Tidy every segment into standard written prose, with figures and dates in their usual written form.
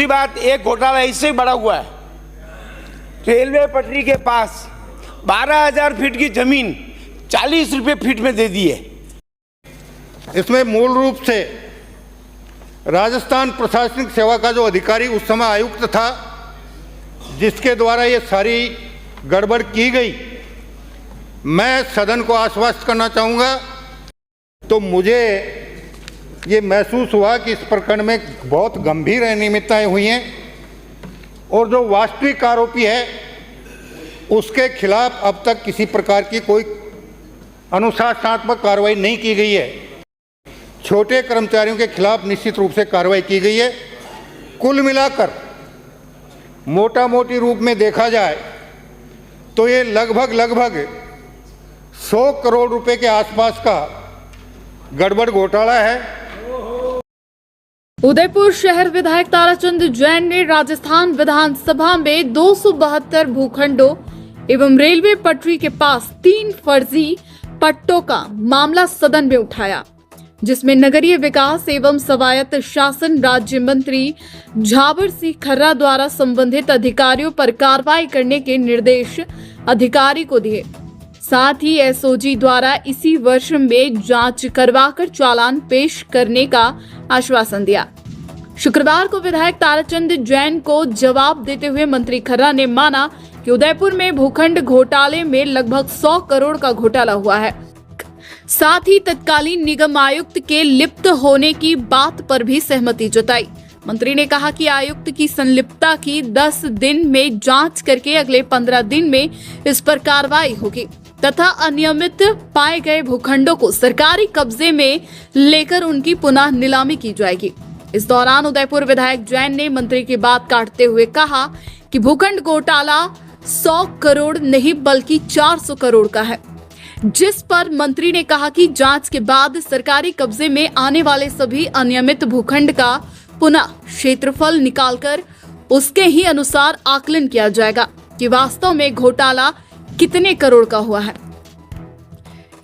दूसरी बात, एक घोटाला इससे ही बड़ा हुआ है। रेलवे पटरी के पास 12,000 फीट की जमीन 40 रुपये फीट में दे दी है। इसमें मूल रूप से राजस्थान प्रशासनिक सेवा का जो अधिकारी उस समय आयुक्त था, जिसके द्वारा ये सारी गड़बड़ की गई, मैं सदन को आश्वस्त करना चाहूँगा। तो मुझे ये महसूस हुआ कि इस प्रकरण में बहुत गंभीर अनियमितताएं हुई हैं और जो वास्तविक आरोपी है उसके खिलाफ अब तक किसी प्रकार की कोई अनुशासनात्मक कार्रवाई नहीं की गई है। छोटे कर्मचारियों के खिलाफ निश्चित रूप से कार्रवाई की गई है। कुल मिलाकर मोटा मोटी रूप में देखा जाए तो ये लगभग 100 करोड़ रुपए के आसपास का गड़बड़ घोटाला है। उदयपुर शहर विधायक ताराचंद जैन ने राजस्थान विधानसभा में 272 भूखंडों एवं रेलवे पटरी के पास 3 फर्जी पट्टों का मामला सदन में उठाया, जिसमें नगरीय विकास एवं स्वायत्त शासन राज्य मंत्री झाबर सिंह खर्रा द्वारा संबंधित अधिकारियों पर कार्रवाई करने के निर्देश अधिकारी को दिए। साथ ही एसओजी द्वारा इसी वर्ष में जांच करवाकर चालान पेश करने का आश्वासन दिया। शुक्रवार को विधायक ताराचंद जैन को जवाब देते हुए मंत्री खर्रा ने माना कि उदयपुर में भूखंड घोटाले में लगभग 100 करोड़ का घोटाला हुआ है। साथ ही तत्कालीन निगम आयुक्त के लिप्त होने की बात पर भी सहमति जताई। मंत्री ने कहा कि आयुक्त की संलिप्तता की 10 दिन में जांच करके अगले 15 दिन में इस पर कार्रवाई होगी तथा अनियमित पाए गए भूखंडों को सरकारी कब्जे में लेकर उनकी पुनः नीलामी की जाएगी। इस दौरान उदयपुर विधायक जैन ने मंत्री की बात काटते हुए कहा कि भूखंड घोटाला 100 करोड़ नहीं बल्कि 400 करोड़ का है, जिस पर मंत्री ने कहा कि जांच के बाद सरकारी कब्जे में आने वाले सभी अनियमित भूखंड का पुनः क्षेत्रफल निकालकर उसके ही अनुसार आकलन किया जाएगा कि वास्तव में घोटाला कितने करोड़ का हुआ है।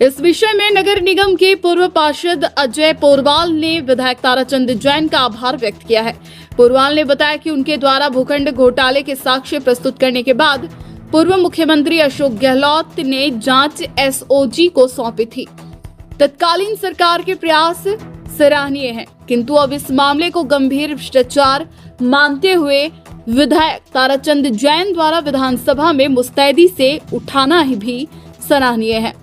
इस विषय में नगर निगम के पूर्व पार्षद अजय पोरवाल ने विधायक ताराचंद जैन का आभार व्यक्त किया है। पोरवाल ने बताया कि उनके द्वारा भूखंड घोटाले के साक्ष्य प्रस्तुत करने के बाद पूर्व मुख्यमंत्री अशोक गहलोत ने जांच एसओजी को सौंपी थी। तत्कालीन सरकार के प्रयास सराहनीय हैं, किंतु अब इस मामले को गंभीर भ्रष्टाचार मानते हुए विधायक ताराचंद जैन द्वारा विधानसभा में मुस्तैदी से उठाना ही भी सराहनीय है।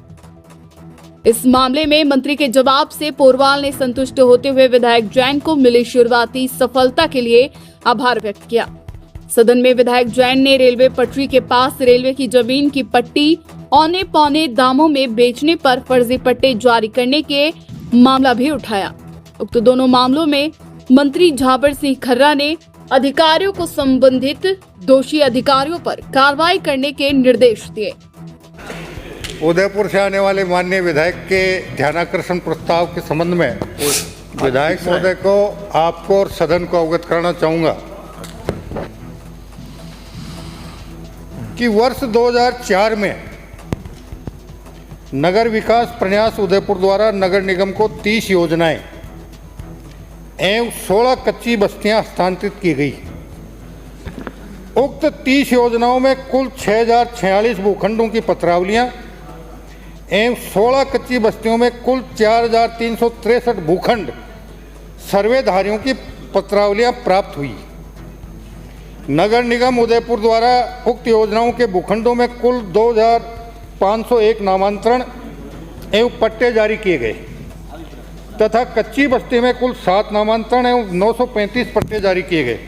इस मामले में मंत्री के जवाब से पोरवाल ने संतुष्ट होते हुए विधायक जैन को मिली शुरुआती सफलता के लिए आभार व्यक्त किया। सदन में विधायक जैन ने रेलवे पटरी के पास रेलवे की जमीन की पट्टी औने पौने दामों में बेचने पर फर्जी पट्टे जारी करने के मामला भी उठाया। उक्त दोनों मामलों में मंत्री झाबर सिंह खर्रा ने अधिकारियों को संबंधित दोषी अधिकारियों पर कार्रवाई करने के निर्देश दिए। उदयपुर से आने वाले माननीय विधायक के ध्यानाकर्षण प्रस्ताव के संबंध में विधायक महोदय को, आपको और सदन को अवगत कराना चाहूंगा कि वर्ष 2004 में नगर विकास प्रन्यास उदयपुर द्वारा नगर निगम को 30 योजनाएं एवं 16 कच्ची बस्तियां हस्तांतरित की गई। उक्त 30 योजनाओं में कुल 6046 भूखंडों की पत्रावलियां एवं 16 कच्ची बस्तियों में कुल 4363 भूखंड सर्वेधारियों की पत्रावलियां प्राप्त हुई। नगर निगम उदयपुर द्वारा उक्त योजनाओं के भूखंडों में कुल 2501 नामांतरण एवं पट्टे जारी किए गए तथा कच्ची बस्ती में कुल 7 नामांतरण एवं 935 पट्टे जारी किए गए।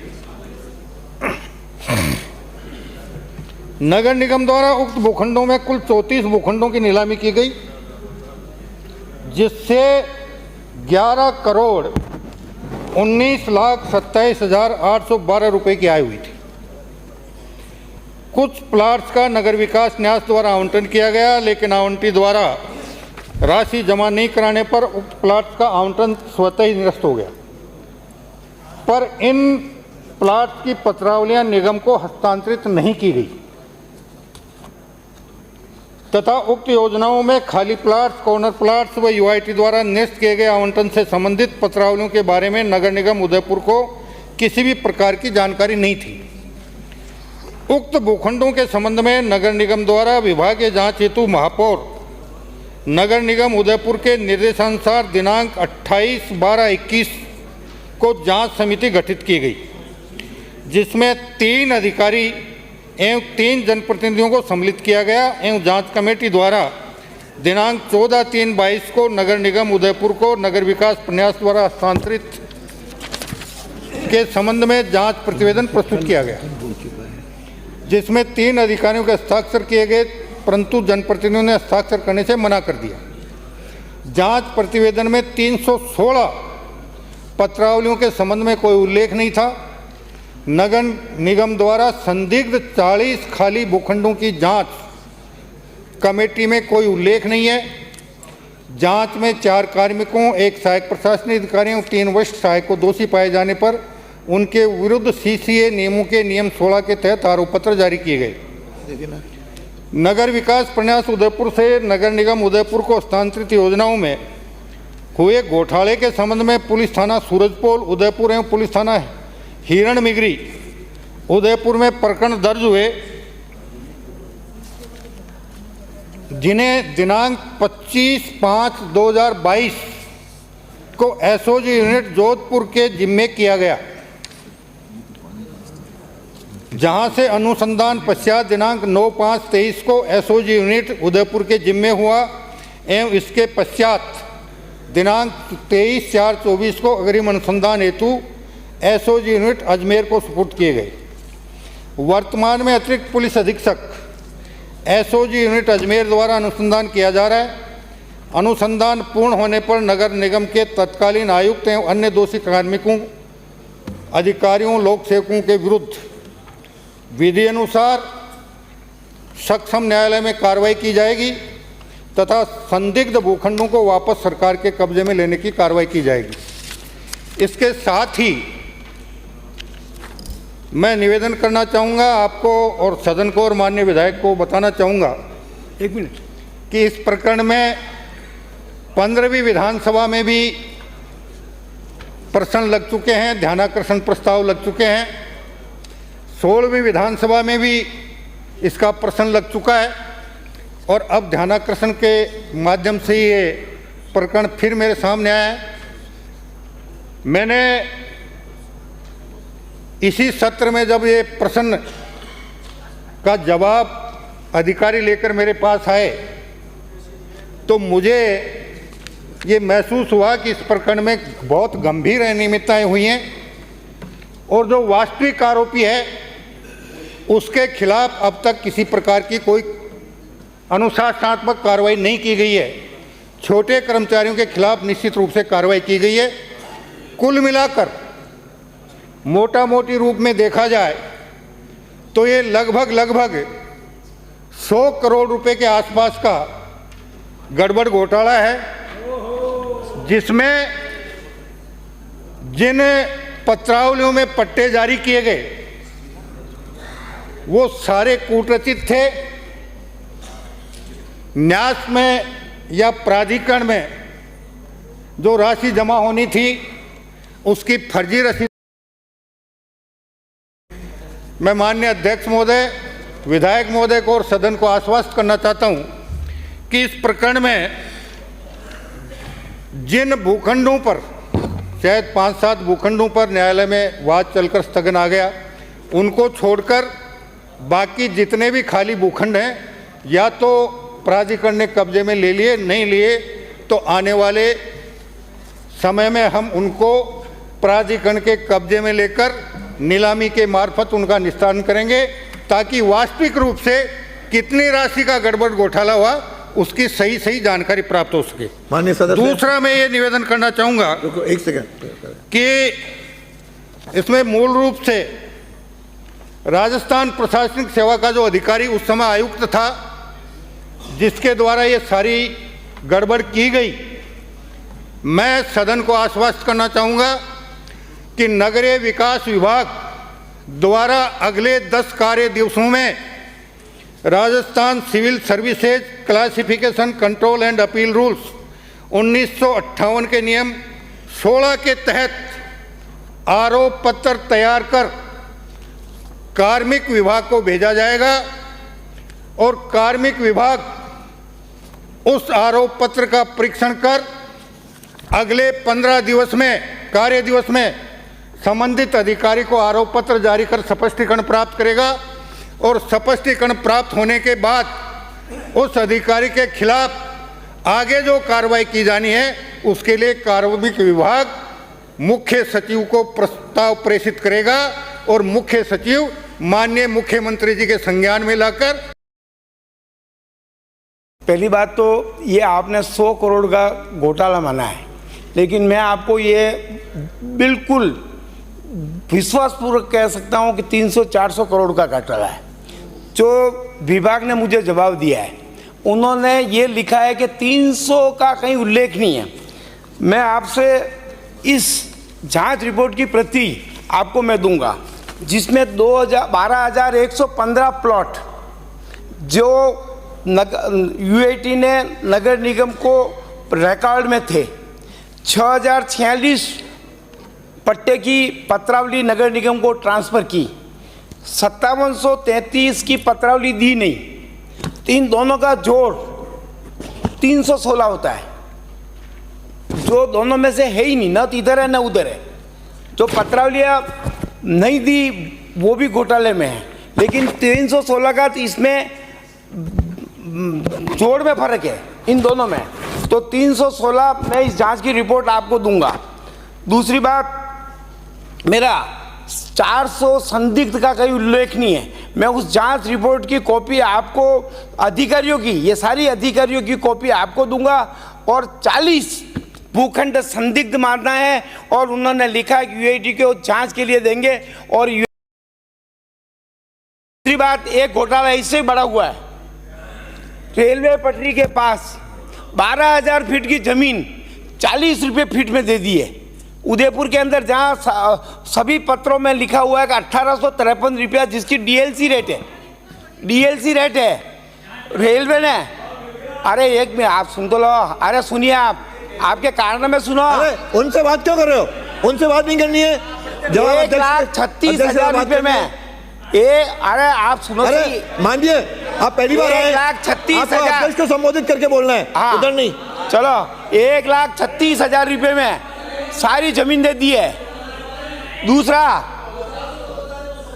नगर निगम द्वारा उक्त भूखंडों में कुल 34 भूखंडों की नीलामी की गई, जिससे 11 करोड़ 19,27,812 रुपए की आय हुई थी। कुछ प्लाट्स का नगर विकास न्यास द्वारा आवंटन किया गया, लेकिन आवंटी द्वारा राशि जमा नहीं कराने पर उक्त प्लाट्स का आवंटन स्वतः ही निरस्त हो गया। पर इन प्लाट्स की पत्रावलियां निगम को हस्तांतरित नहीं की गई तथा उक्त योजनाओं में खाली प्लाट्स, कॉर्नर प्लाट्स व यूआईटी द्वारा निरस्त किए गए आवंटन से संबंधित पत्रावलियों के बारे में नगर निगम उदयपुर को किसी भी प्रकार की जानकारी नहीं थी। उक्त भूखंडों के संबंध में नगर निगम द्वारा विभागीय जांच हेतु महापौर नगर निगम उदयपुर के निर्देशानुसार दिनांक 28/12/21 को जांच समिति गठित की गई, जिसमें 3 अधिकारी एवं 3 जनप्रतिनिधियों को सम्मिलित किया गया एवं जांच कमेटी द्वारा दिनांक 14/3/22 को नगर निगम उदयपुर को नगर विकास प्रन्यास द्वारा हस्तांतरित के संबंध में जांच प्रतिवेदन प्रस्तुत किया गया, जिसमें 3 अधिकारियों के हस्ताक्षर किए गए, परंतु जनप्रतिनिधियों ने हस्ताक्षर करने से मना कर दिया। जांच प्रतिवेदन में 316 पत्रावलियों के संबंध में कोई उल्लेख नहीं था। नगर निगम द्वारा संदिग्ध 40 खाली भूखंडों की जांच कमेटी में कोई उल्लेख नहीं है। जांच में 4 कार्मिकों, 1 सहायक प्रशासनिक अधिकारियों, 3 वरिष्ठ सहायक को दोषी पाए जाने पर उनके विरुद्ध सीसीए नियमों के नियम 16 के तहत आरोप पत्र जारी किए गए। नगर विकास प्रन्यास उदयपुर से नगर निगम उदयपुर को हस्तांतरित योजनाओं में हुए घोटाले के संबंध में पुलिस थाना सूरजपोल उदयपुर एवं पुलिस थाना हिरण मिगरी उदयपुर में प्रकरण दर्ज हुए, जिन्हें दिनांक 25/5/2022 को एसओजी यूनिट जोधपुर के जिम्मे किया गया, जहां से अनुसंधान पश्चात दिनांक 9/5/23 को एसओजी यूनिट उदयपुर के जिम्मे हुआ एवं इसके पश्चात दिनांक 23/4/24 को अग्रिम अनुसंधान हेतु एसओजी यूनिट अजमेर को सुपुर्द किए गए। वर्तमान में अतिरिक्त पुलिस अधीक्षक एसओजी यूनिट अजमेर द्वारा अनुसंधान किया जा रहा है। अनुसंधान पूर्ण होने पर नगर निगम के तत्कालीन आयुक्त एवं अन्य दोषी कार्मिकों, अधिकारियों, लोक सेवकों के विरुद्ध विधि अनुसार सक्षम न्यायालय में कार्रवाई की जाएगी तथा संदिग्ध भूखंडों को वापस सरकार के कब्जे में लेने की कार्रवाई की जाएगी। इसके साथ ही मैं निवेदन करना चाहूँगा आपको और सदन को और माननीय विधायक को बताना चाहूँगा 1 मिनट कि इस प्रकरण में 15वीं विधानसभा में भी प्रश्न लग चुके हैं, ध्यानाकर्षण प्रस्ताव लग चुके हैं। 16वीं विधानसभा में भी इसका प्रश्न लग चुका है और अब ध्यानाकर्षण के माध्यम से ये प्रकरण फिर मेरे सामने आया है। मैंने इसी सत्र में जब ये प्रश्न का जवाब अधिकारी लेकर मेरे पास आए तो मुझे ये महसूस हुआ कि इस प्रकरण में बहुत गंभीर अनियमितताएं हुई हैं और जो वास्तविक आरोपी है उसके खिलाफ अब तक किसी प्रकार की कोई अनुशासनात्मक कार्रवाई नहीं की गई है। छोटे कर्मचारियों के खिलाफ निश्चित रूप से कार्रवाई की गई है। कुल मिलाकर मोटा मोटी रूप में देखा जाए तो ये लगभग 100 करोड़ रुपए के आसपास का गड़बड़ घोटाला है, जिसमें जिन पत्रावलियों में पट्टे जारी किए गए वो सारे कूटरचित थे। न्यास में या प्राधिकरण में जो राशि जमा होनी थी उसकी फर्जी रसीद। मैं माननीय अध्यक्ष महोदय, विधायक महोदय को और सदन को आश्वस्त करना चाहता हूं कि इस प्रकरण में जिन भूखंडों पर शायद 5-7 भूखंडों पर न्यायालय में वाद चलकर स्थगन आ गया, उनको छोड़कर बाकी जितने भी खाली भूखंड हैं या तो प्राधिकरण ने कब्जे में ले लिए, नहीं लिए तो आने वाले समय में हम उनको प्राधिकरण के कब्जे में लेकर नीलामी के मार्फत उनका निस्तारण करेंगे ताकि वास्तविक रूप से कितनी राशि का गड़बड़ घोटाला हुआ उसकी सही जानकारी प्राप्त हो सके। माननीय सदस्य, दूसरा मैं ये निवेदन करना चाहूँगा एक सेकंड कि इसमें मूल रूप से राजस्थान प्रशासनिक सेवा का जो अधिकारी उस समय आयुक्त था जिसके द्वारा ये सारी गड़बड़ की गई, मैं सदन को आश्वस्त करना चाहूँगा कि नगरीय विकास विभाग द्वारा अगले 10 कार्य दिवसों में Rajasthan civil services classification control and appeal rules 1958 के नियम 16 के तहत आरोप पत्र तैयार कर कार्मिक विभाग को भेजा जाएगा और कार्मिक विभाग उस आरोप पत्र का परीक्षण कर अगले 15 दिवस में, कार्य दिवस में संबंधित अधिकारी को आरोप पत्र जारी कर स्पष्टीकरण प्राप्त करेगा और स्पष्टीकरण प्राप्त होने के बाद उस अधिकारी के खिलाफ आगे जो कार्रवाई की जानी है उसके लिए कार्मिक विभाग मुख्य सचिव को प्रस्ताव प्रेषित करेगा और मुख्य सचिव माननीय मुख्यमंत्री जी के संज्ञान में लाकर। पहली बात तो ये आपने 100 करोड़ का घोटाला माना है, लेकिन मैं आपको ये बिल्कुल विश्वासपूर्वक कह सकता हूँ कि 300-400 करोड़ का घोटाला है। जो विभाग ने मुझे जवाब दिया है उन्होंने ये लिखा है कि 300 का कहीं उल्लेख नहीं है। मैं आपसे इस जांच रिपोर्ट की प्रति आपको मैं दूंगा, जिसमें 12,115 प्लॉट जो यूएटी ने नगर निगम को रिकॉर्ड में थे, 6,046 पट्टे की पत्रावली नगर निगम को ट्रांसफ़र की, 5733 की पत्रावली दी नहीं। इन दोनों का जोड़ 316 होता है, जो दोनों में से है ही नहीं, न इधर है न उधर है। जो पत्रावलियाँ नहीं दी वो भी घोटाले में है, लेकिन 316 का इसमें जोड़ में फर्क है इन दोनों में। तो 316 मैं इस जांच की रिपोर्ट आपको दूंगा। दूसरी बात, मेरा 400 संदिग्ध का कोई उल्लेख नहीं है। मैं उस जांच रिपोर्ट की कॉपी आपको, अधिकारियों की, ये सारी अधिकारियों की कॉपी आपको दूंगा। और 40 भूखंड संदिग्ध मानना है और उन्होंने लिखा कि यूआईटी को जांच के लिए देंगे। और दूसरी बात, एक घोटाला इससे बड़ा हुआ है, रेलवे पटरी के पास 12,000 फीट की जमीन 40 रुपये फीट में दे दी है। उदयपुर के अंदर जहाँ सभी पत्रों में लिखा हुआ है कि 1853 रुपया जिसकी डीएलसी रेट है, डीएलसी रेट है रेलवे ने। अरे एक मिनट आप सुन तो लो, अरे सुनिए, आप आपके कारण में सुनो। अरे उनसे बात क्यों कर रहे हो? उनसे बात नहीं करनी है। 1,36,000 रुपये में अरे आप सुनो, अरे मानिए, आप पहली बार आए, 1,36,000 अध्यक्ष को संबोधित करके बोलना है। हाँ, उधर नहीं। चलो 1,36,000 रुपये में सारी जमीन दे दी है। दूसरा,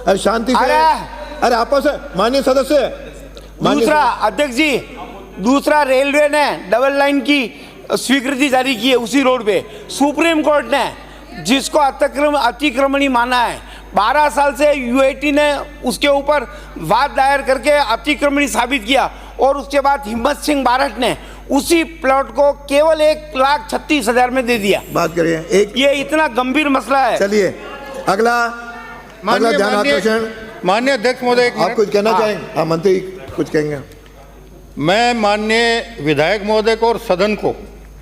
अरे शांति से, अरे आपस में माननीय सदस्य, दूसरा अध्यक्ष जी, दूसरा रेलवे ने डबल लाइन की स्वीकृति जारी की है उसी रोड पे। सुप्रीम कोर्ट ने जिसको अतिक्रमणी माना है, 12 साल से यूआईटी ने उसके ऊपर वाद दायर करके अतिक्रमणी साबित किया। और उसके बाद हिम्मत सिंह बारट ने उसी प्लॉट को केवल 1,36,000 में दे दिया। बात करिए। एक ये इतना गंभीर मसला है। चलिए अगला ध्यान आकर्षण। माननीय अध्यक्ष महोदय, आप कुछ कहना चाहेंगे? हाँ, मंत्री कुछ कहेंगे। मैं माननीय विधायक महोदय को और सदन को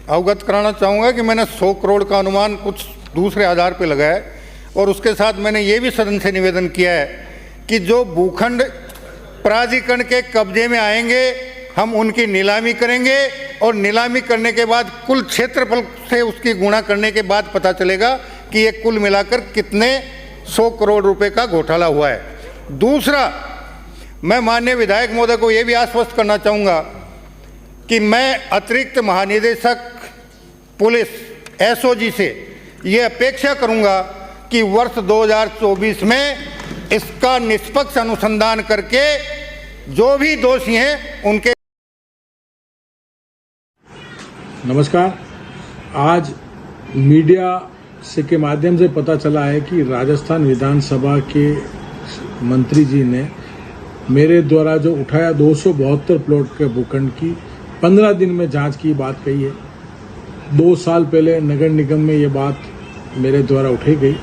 अवगत कराना चाहूँगा कि मैंने 100 करोड़ का अनुमान कुछ दूसरे आधार पर लगाया है। और उसके साथ मैंने ये भी सदन से निवेदन किया है कि जो भूखंड प्राधिकरण के कब्जे में आएंगे हम उनकी नीलामी करेंगे और नीलामी करने के बाद कुल क्षेत्रफल से उसकी गुणा करने के बाद पता चलेगा कि ये कुल मिलाकर कितने 100 करोड़ रुपए का घोटाला हुआ है। दूसरा, मैं माननीय विधायक महोदय को ये भी आश्वस्त करना चाहूँगा कि मैं अतिरिक्त महानिदेशक पुलिस एसओजी से ये अपेक्षा करूँगा कि वर्ष 2024 में इसका निष्पक्ष अनुसंधान करके जो भी दोषी हैं उनके। नमस्कार। आज मीडिया से के माध्यम से पता चला है कि राजस्थान विधानसभा के मंत्री जी ने मेरे द्वारा जो उठाया 272 प्लॉट के भूखंड की 15 दिन में जांच की बात कही है। 2 साल पहले नगर निगम में ये बात मेरे द्वारा उठाई गई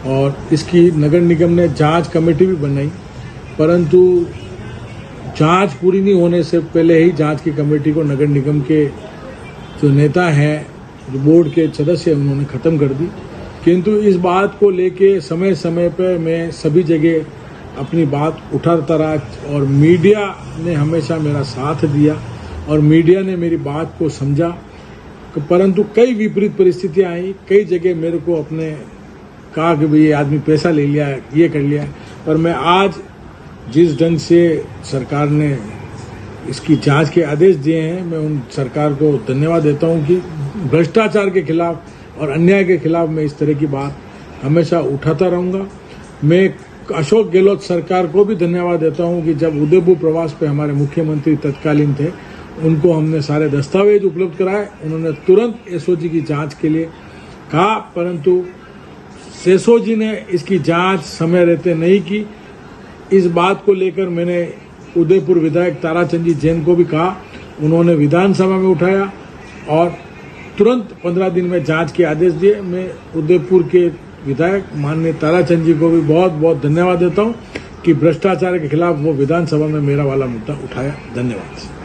और इसकी नगर निगम ने जांच कमेटी भी बनाई, परंतु जांच पूरी नहीं होने से पहले ही जांच की कमेटी को नगर निगम के जो नेता हैं, जो बोर्ड के सदस्य हैं, उन्होंने ख़त्म कर दी। किंतु इस बात को लेके समय समय पर मैं सभी जगह अपनी बात उठाता रहा और मीडिया ने हमेशा मेरा साथ दिया और मीडिया ने मेरी बात को समझा। परंतु कई विपरीत परिस्थितियां आई, कई जगह मेरे को अपने कहा कि भाई ये आदमी पैसा ले लिया, ये कर लिया। पर मैं आज जिस ढंग से सरकार ने इसकी जांच के आदेश दिए हैं, मैं उन सरकार को धन्यवाद देता हूं कि भ्रष्टाचार के खिलाफ और अन्याय के खिलाफ मैं इस तरह की बात हमेशा उठाता रहूंगा। मैं अशोक गहलोत सरकार को भी धन्यवाद देता हूं कि जब उदयपुर प्रवास पे हमारे मुख्यमंत्री तत्कालीन थे, उनको हमने सारे दस्तावेज उपलब्ध कराए। उन्होंने तुरंत एसओजी की जांच के लिए कहा, परंतु एसओजी ने इसकी जांच समय रहते नहीं की। इस बात को लेकर मैंने उदयपुर विधायक ताराचंद जी जैन को भी कहा, उन्होंने विधानसभा में उठाया और तुरंत 15 दिन में जांच के आदेश दिए। मैं उदयपुर के विधायक माननीय ताराचंद जी को भी बहुत बहुत धन्यवाद देता हूं कि भ्रष्टाचार के खिलाफ वो विधानसभा में मेरा वाला मुद्दा उठाया। धन्यवाद।